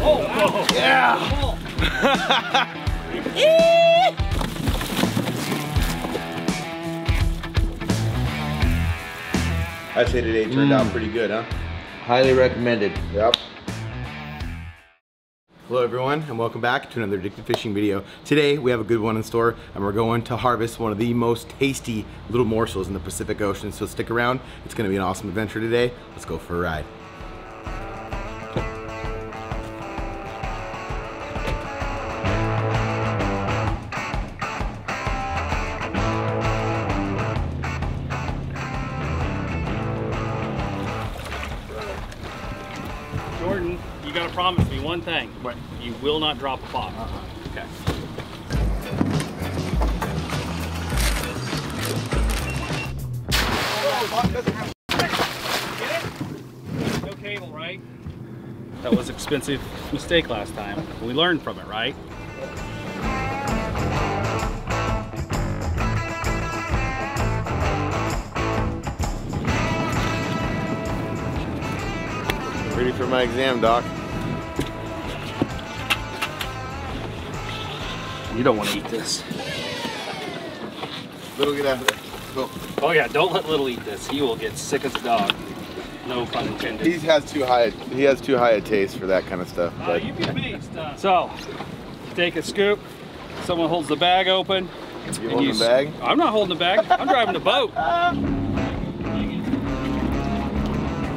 Oh, wow. Yeah. I'd say today turned out pretty good, huh? Highly recommended. Yep. Hello everyone, and welcome back to another Addicted Fishing video. Today we have a good one in store, and we're going to harvest one of the most tasty little morsels in the Pacific Ocean. So stick around, it's gonna be an awesome adventure today. Let's go for a ride. Jordan, you gotta promise me one thing. What? You will not drop a pot. Okay. Get it? No cable, right? That was an expensive mistake last time. We learned from it, right? Ready for my exam, Doc. You don't want to eat this. Little, get out of there. Go. Oh yeah, don't let Little eat this. He will get sick as a dog. No pun intended. He has too high a taste for that kind of stuff. But You'd be amazed. So, take a scoop. Someone holds the bag open. you holding the bag? I'm not holding the bag. I'm driving the boat.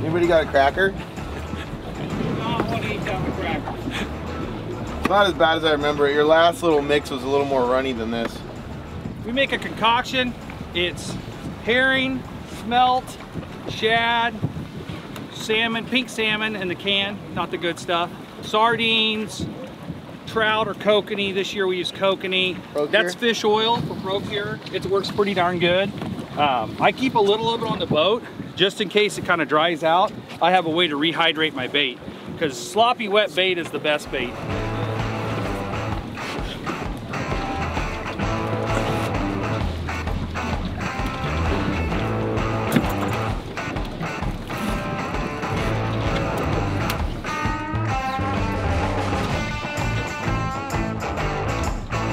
Anybody got a cracker? It's not as bad as I remember it. Your last little mix was a little more runny than this. We make a concoction. It's herring, smelt, shad, salmon, pink salmon in the can, not the good stuff. Sardines, trout or kokanee. This year we use kokanee. That's fish oil for Procure. It works pretty darn good. I keep a little of it on the boat just in case it kind of dries out. I have a way to rehydrate my bait because sloppy wet bait is the best bait.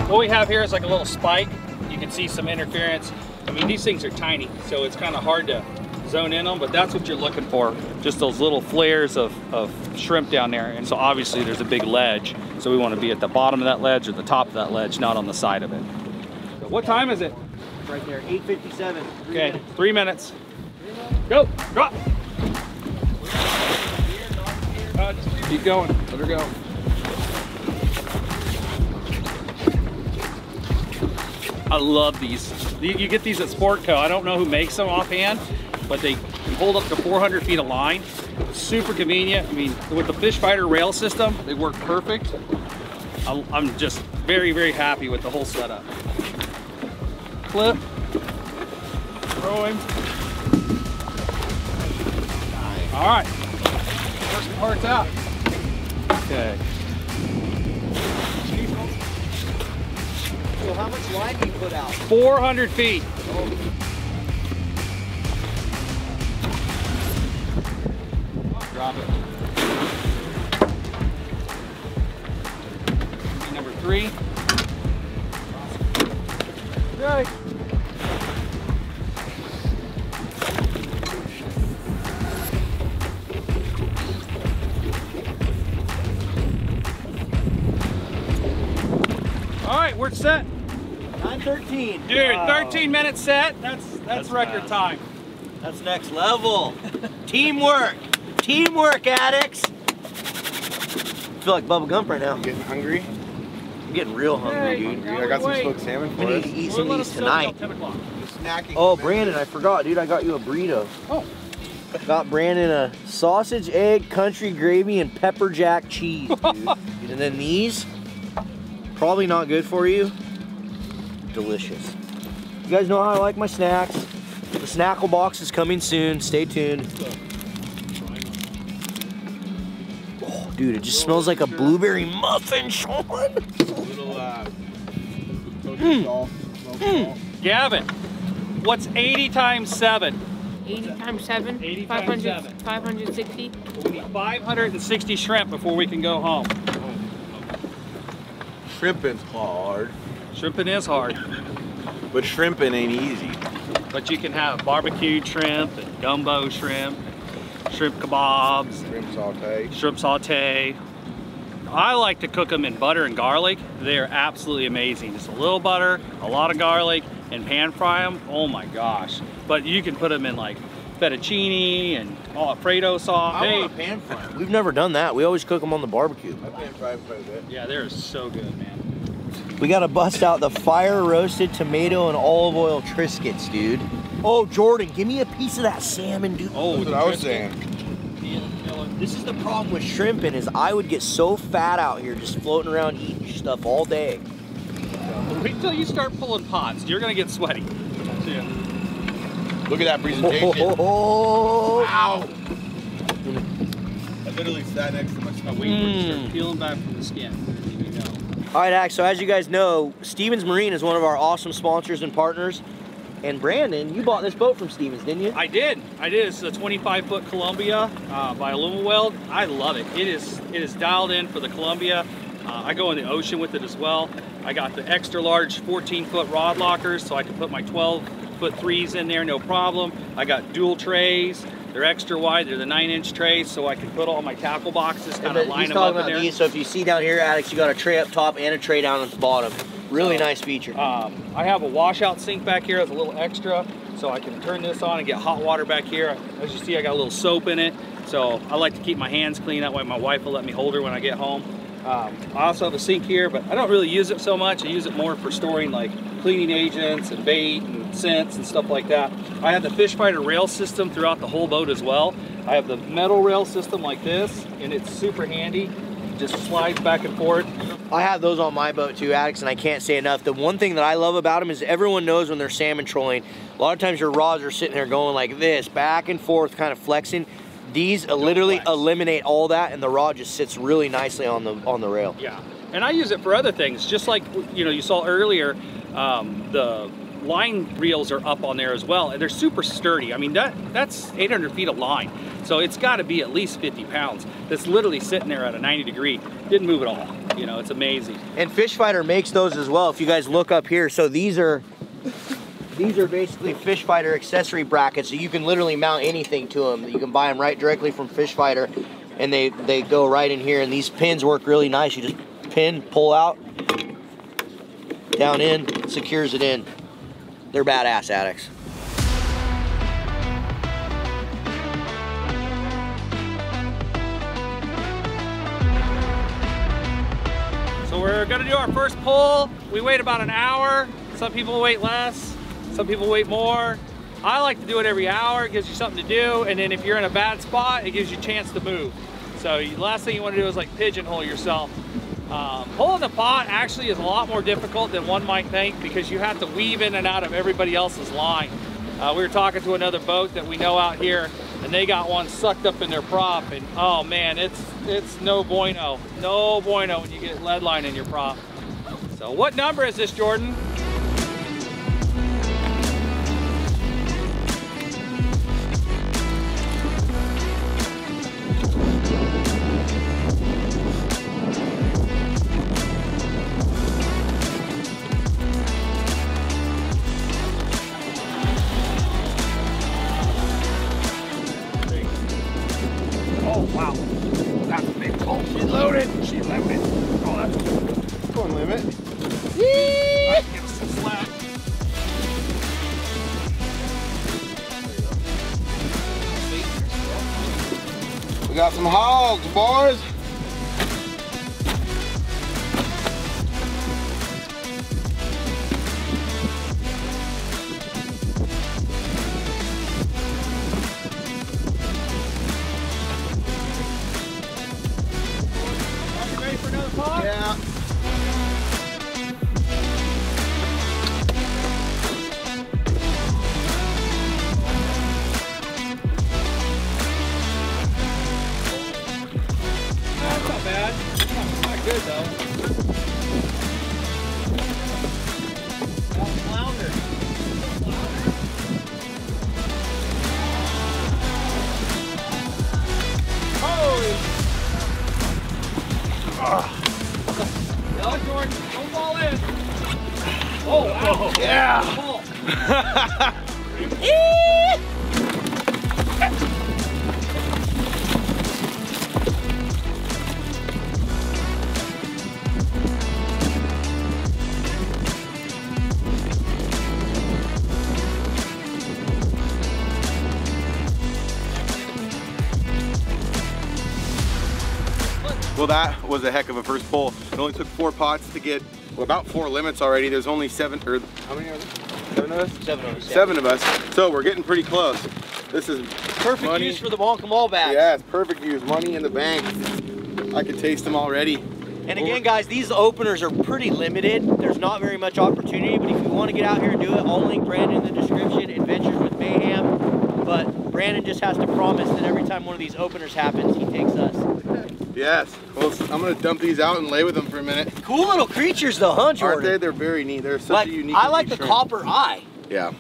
What we have here is like a little spike. You can see some interference. I mean, these things are tiny, so it's kind of hard to zone in on, but that's what you're looking for. Just those little flares of shrimp down there. And so obviously there's a big ledge, so we want to be at the bottom of that ledge or the top of that ledge, not on the side of it. So what time is it? Right there, 8:57. Okay, 3 minutes. Go, drop. Just keep going, let her go. I love these. You get these at Sportco. I don't know who makes them offhand, but they hold up to 400 feet of line. Super convenient. I mean, with the Fish Fighter rail system, they work perfect. I'm just very, very happy with the whole setup. Flip. Throw him. All right. First part's out. Okay. So how much line do you put out? 400 feet. Oh. Drop it. Number 3. Okay. All right, we're set. 9:13. Dude, 13 minutes set. That's record fast. time. That's next level. Teamwork. Teamwork, addicts. I feel like Bubba Gump right now. You getting hungry? I'm getting real hungry, Hey, dude. I got some smoked salmon We for need us. to eat some of these tonight. Snacking. Oh, Brandon, I forgot, dude. I got you a burrito. Oh. Got Brandon a sausage, egg, country gravy, and pepper jack cheese, dude. And then these, probably not good for you. Delicious. You guys know how I like my snacks. The snackle box is coming soon. Stay tuned. Oh, dude, it just smells like a blueberry muffin, Sean. Gavin, what's 80 times 7? 80 times 7. 80 times 500, 7. 560. We need 560 shrimp before we can go home. Shrimping's hard. Shrimping is hard, But shrimping ain't easy. but you can have barbecued shrimp and gumbo shrimp, shrimp kebabs, Shrimp saute. shrimp saute. I like to cook them in butter and garlic. They're absolutely amazing. Just a little butter, a lot of garlic, and pan fry them. Oh my gosh. But you can put them in like fettuccine and Alfredo sauce. I want a pan fry. We've never done that. We always cook them on the barbecue. I pan fry quite a bit. Yeah, they're so good, man. We gotta bust out the fire roasted tomato and olive oil Triscuits, dude. Oh, Jordan, give me a piece of that salmon, dude. Oh, That's what I was saying. This is the problem with shrimping is I would get so fat out here just floating around eating stuff all day. Wait till you start pulling pots. You're gonna get sweaty. Yeah. Look at that presentation. Oh, Wow. I literally sat next to my stomach. Wait for it to start peeling back from the skin. You know. All right, Ax, so as you guys know, Stevens Marine is one of our awesome sponsors and partners. And Brandon, you bought this boat from Stevens, didn't you? I did. It's a 25-foot Columbia by Aluminum Weld. I love it. It is dialed in for the Columbia. I go in the ocean with it as well. I got the extra large 14-foot rod lockers, so I can put my 12-foot 3s in there, no problem. I got dual trays. They're extra wide. They're the 9-inch trays, so I can put all my tackle boxes, kind of line them up in there. These, so if you see down here, Alex, you got a tray up top and a tray down at the bottom. Really nice feature. I have a washout sink back here as a little extra, so I can turn this on and get hot water back here. As you see, I got a little soap in it, so I like to keep my hands clean. That way my wife will let me hold her when I get home. I also have a sink here, but I don't really use it so much. I use it more for storing like cleaning agents and bait and scents and stuff like that. I have the fish fighter rail system throughout the whole boat as well. I have the metal rail system like this, and it's super handy. Just slides back and forth. I have those on my boat too, Alex, and I can't say enough. The one thing that I love about them is everyone knows when they're salmon trolling, a lot of times your rods are sitting there going like this, back and forth, kind of flexing. These literally eliminate all that, and the rod just sits really nicely on the rail. Yeah, and I use it for other things, just like you saw earlier. The line reels are up on there as well, and they're super sturdy. I mean, that's 800 feet of line, so it's got to be at least 50 pounds. That's literally sitting there at a 90 degree. Didn't move at all. It's amazing. And Fish Fighter makes those as well. If you guys look up here, so these are basically Fish Fighter accessory brackets, so you can literally mount anything to them. You can buy them right directly from Fish Fighter, and they go right in here. And these pins work really nice. You just pin, pull out, down in, secures it in. They're badass addicts. So we're gonna do our first pull. We wait about an hour. Some people wait less, some people wait more. I like to do it every hour. It gives you something to do, and then if you're in a bad spot, it gives you a chance to move. So the last thing you want to do is like pigeonhole yourself. Pulling the pot actually is a lot more difficult than one might think, because you have to weave in and out of everybody else's line. We were talking to another boat that we know out here, and they got one sucked up in their prop, and oh man, it's no bueno. No bueno when you get lead line in your prop. So what number is this, Jordan? Oh, wow. That's a big pull. She's loaded. She's loaded. Oh, that's a Go on, limit. Yee! Give us some slack. We got some hogs, boys. Are you ready for another pot? Yeah. That's not bad. Not good though. Flounder. No, Jordan, don't fall in. Oh, wow. Yeah. Well, that was a heck of a first pull. It only took 4 pots to get, well, about 4 limits already. There's only 7, or how many are there? 7 of us? 7 of us. 7 of us. So we're getting pretty close. This is Perfect money. use for the 𝗛𝗘𝗟𝗣𝗥𝗘𝗔𝗗. Yeah, it's perfect use. Money in the bank. I can taste them already. And again, guys, these openers are pretty limited. There's not very much opportunity, but if you want to get out here and do it, I'll link Brandon in the description, Adventures with Mayhem. But Brandon just has to promise that every time one of these openers happens, he takes us. Yes. Well, I'm going to dump these out and lay with them for a minute. Cool little creatures though, huh, Jordan? Aren't they? They're very neat. They're such a unique I like the shrimp. copper eye. Yeah.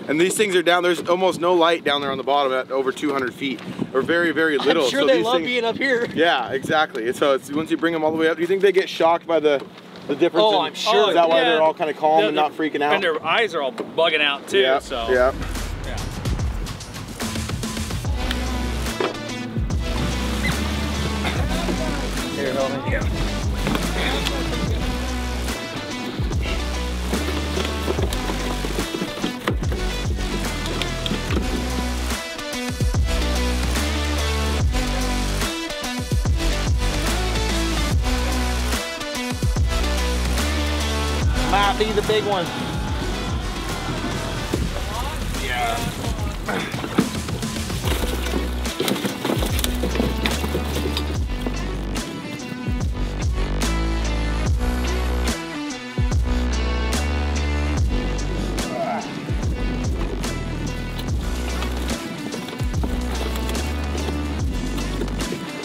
And these things are down, there's almost no light down there on the bottom at over 200 feet. Or very, very little. I'm sure so they these love things, being up here. Yeah, exactly. So it's once you bring them all the way up, do you think they get shocked by the difference? Oh, in, I'm sure. Is that why Yeah. they're all kind of calm and not freaking out? And their eyes are all bugging out too, Yeah, so. yeah. Yeah. Here, hold it. Might be the big one.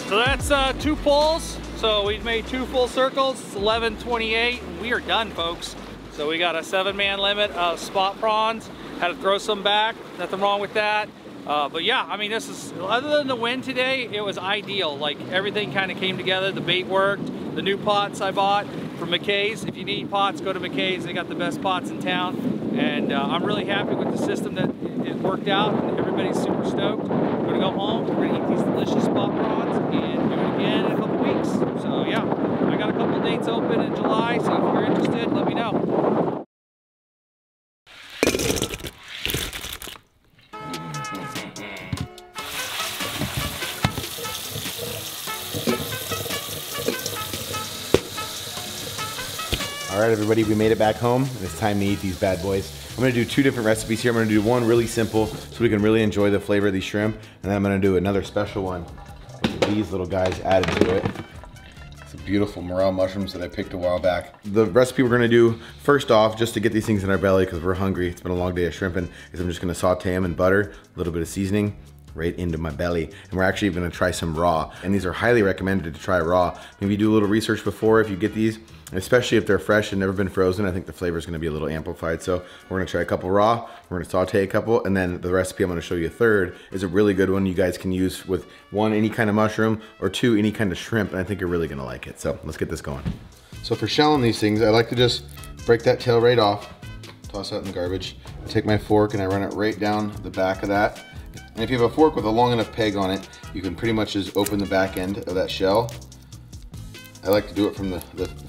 So that's 2 pulls. So we've made 2 full circles. It's 11:28. We are done, folks. So we got a 7-man limit of spot prawns. Had to throw some back. Nothing wrong with that. But yeah, I mean, this is, other than the wind today, it was ideal. Like, everything kind of came together. The bait worked. The new pots I bought from _McKay's. If you need pots, go to _McKay's. They got the best pots in town. And I'm really happy with the system that it worked out. And everybody's super stoked. We're gonna go home. We're gonna eat these delicious spot prawns and do it again in a couple weeks. So yeah, I got a couple dates open in July. So if you're interested, let me know. All right, everybody, we made it back home, and it's time to eat these bad boys. I'm gonna do 2 different recipes here. I'm gonna do one really simple, so we can really enjoy the flavor of these shrimp, and then I'm gonna do another special one with these little guys added to it. Some beautiful morel mushrooms that I picked a while back. The recipe we're gonna do, first off, just to get these things in our belly, because we're hungry, it's been a long day of shrimping, is I'm just gonna saute them in butter, a little bit of seasoning, right into my belly. And we're actually gonna try some raw. And these are highly recommended to try raw. Maybe do a little research before if you get these, especially if they're fresh and never been frozen. I think the flavor is gonna be a little amplified. So we're gonna try a couple raw, we're gonna saute a couple, and then the recipe I'm gonna show you a third is a really good one you guys can use with 1, any kind of mushroom, or 2, any kind of shrimp, and I think you're really gonna like it. So let's get this going. So for shelling these things, I like to just break that tail right off, toss that in the garbage. I take my fork and I run it right down the back of that. And if you have a fork with a long enough peg on it, you can pretty much just open the back end of that shell. I like to do it from the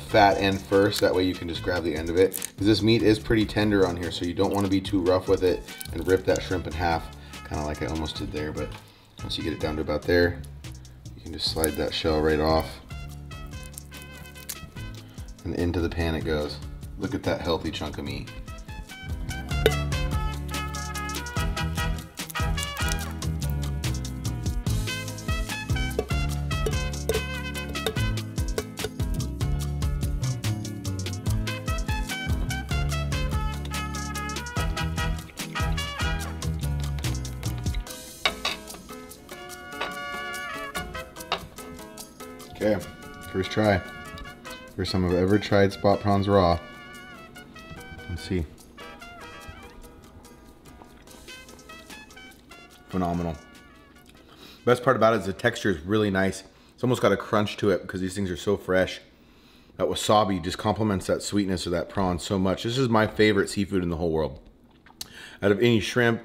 fat end first, that way you can just grab the end of it. Because this meat is pretty tender on here, so you don't want to be too rough with it and rip that shrimp in half, kind of like I almost did there. But once you get it down to about there, you can just slide that shell right off. And into the pan it goes. Look at that healthy chunk of meat. Okay, first try. First time I've ever tried spot prawns raw. Let's see. Phenomenal. Best part about it is the texture is really nice. It's almost got a crunch to it because these things are so fresh. That wasabi just complements that sweetness of that prawn so much. This is my favorite seafood in the whole world. Out of any shrimp,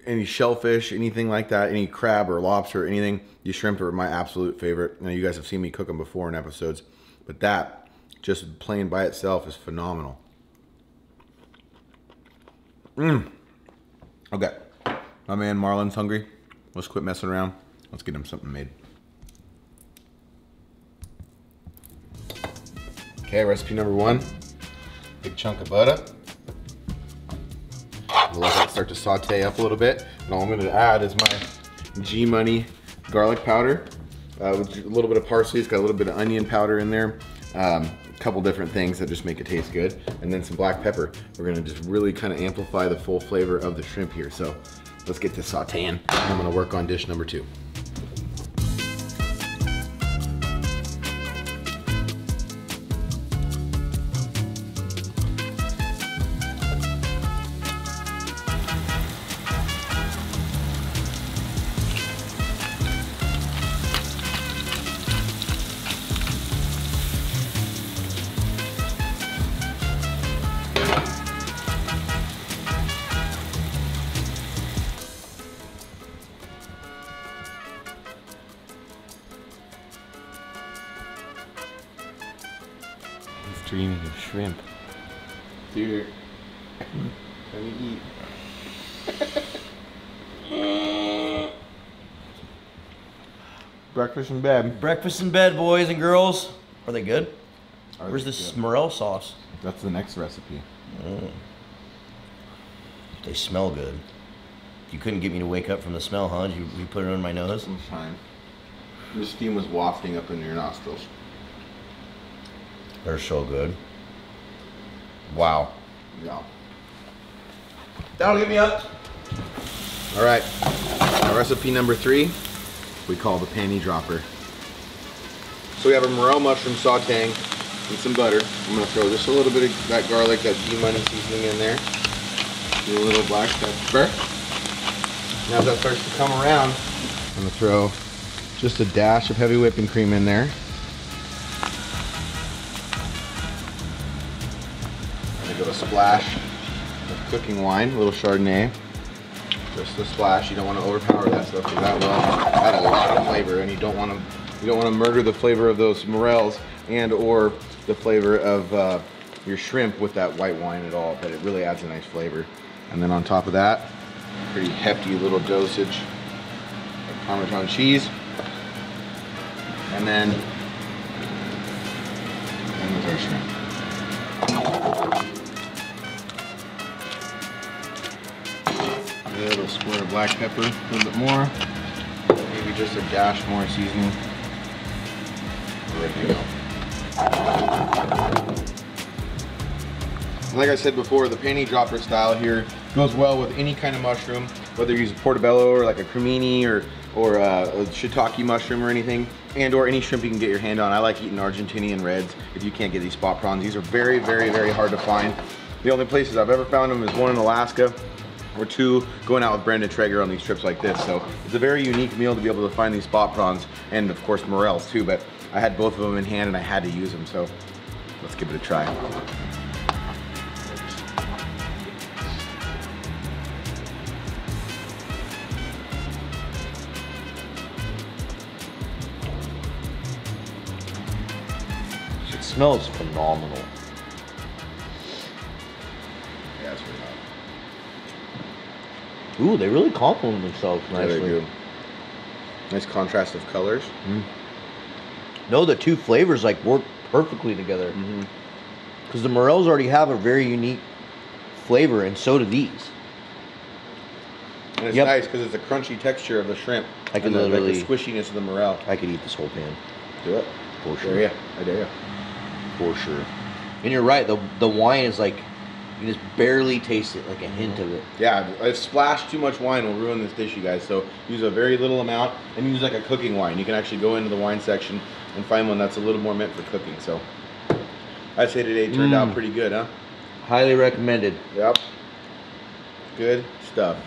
any shellfish, anything like that, any crab or lobster or anything, these shrimp are my absolute favorite. Now you guys have seen me cook them before in episodes, but that, just plain by itself, is phenomenal. Okay, my man Marlon's hungry. Let's quit messing around. Let's get him something made. Okay, recipe number 1. Big chunk of butter. We'll let that start to saute up a little bit. And all I'm going to add is my 𝗛𝗟𝗪 garlic powder. With a little bit of parsley. It's got a little bit of onion powder in there. A couple different things that just make it taste good. And then some black pepper. We're going to just really kind of amplify the full flavor of the shrimp here. So let's get this sauteing. I'm going to work on dish number 2. Dreaming of shrimp. Dude, let me eat. Breakfast in bed. Breakfast in bed, boys and girls. Are they good? Where's they this good? morel sauce? That's the next recipe. They smell good. You couldn't get me to wake up from the smell, huh? You put it on my nose? It's fine. The steam was wafting up in your nostrils. They're so good. Wow. Yeah. That'll get me up. All right. Now recipe number 3, we call the panty dropper. So we have a morel mushroom sauteing and some butter. I'm gonna throw just a little bit of that garlic, that 𝗛𝗟𝗪 seasoning in there. Do a little black pepper. Now as that starts to come around, I'm gonna throw just a dash of heavy whipping cream in there. Give a splash of cooking wine, a little Chardonnay. Just a splash. You don't want to overpower that stuff because that will add a lot of flavor, and you don't want to murder the flavor of those morels and or the flavor of your shrimp with that white wine at all. But it really adds a nice flavor. And then on top of that, pretty hefty little dosage of Parmesan cheese, and then with our shrimp. A little squirt of black pepper, a little bit more, maybe just a dash more seasoning. We're ready to go. Like I said before, the panty dropper style here goes well with any kind of mushroom, whether you use a portobello or like a cremini or a shiitake mushroom or anything, and or any shrimp you can get your hand on. I like eating Argentinian reds if you can't get these spot prawns. These are very, very, very hard to find. The only places I've ever found them is 1 in Alaska, or 2 going out with Brendan Traeger on these trips like this. So it's a very unique meal to be able to find these spot prawns, and of course morels too, but I had both of them in hand and I had to use them, so let's give it a try. It smells phenomenal. Yeah, it's really hot. Ooh, they really complement themselves nicely. Yeah, they do. Nice contrast of colors. No, the 2 flavors like work perfectly together. Because the morels already have a very unique flavor, and so do these. And it's nice because it's a crunchy texture of the shrimp. I could and literally like the squishiness of the morel. I could eat this whole pan. Do it. For sure. Yeah, I dare you. For sure. And you're right, the wine is like, you just barely taste it, like a hint of it. Yeah, a splash too much wine will ruin this dish, you guys. So use a very little amount and use like a cooking wine. You can actually go into the wine section and find one that's a little more meant for cooking. So I'd say today turned out pretty good, huh? Highly recommended. Yep. Good stuff.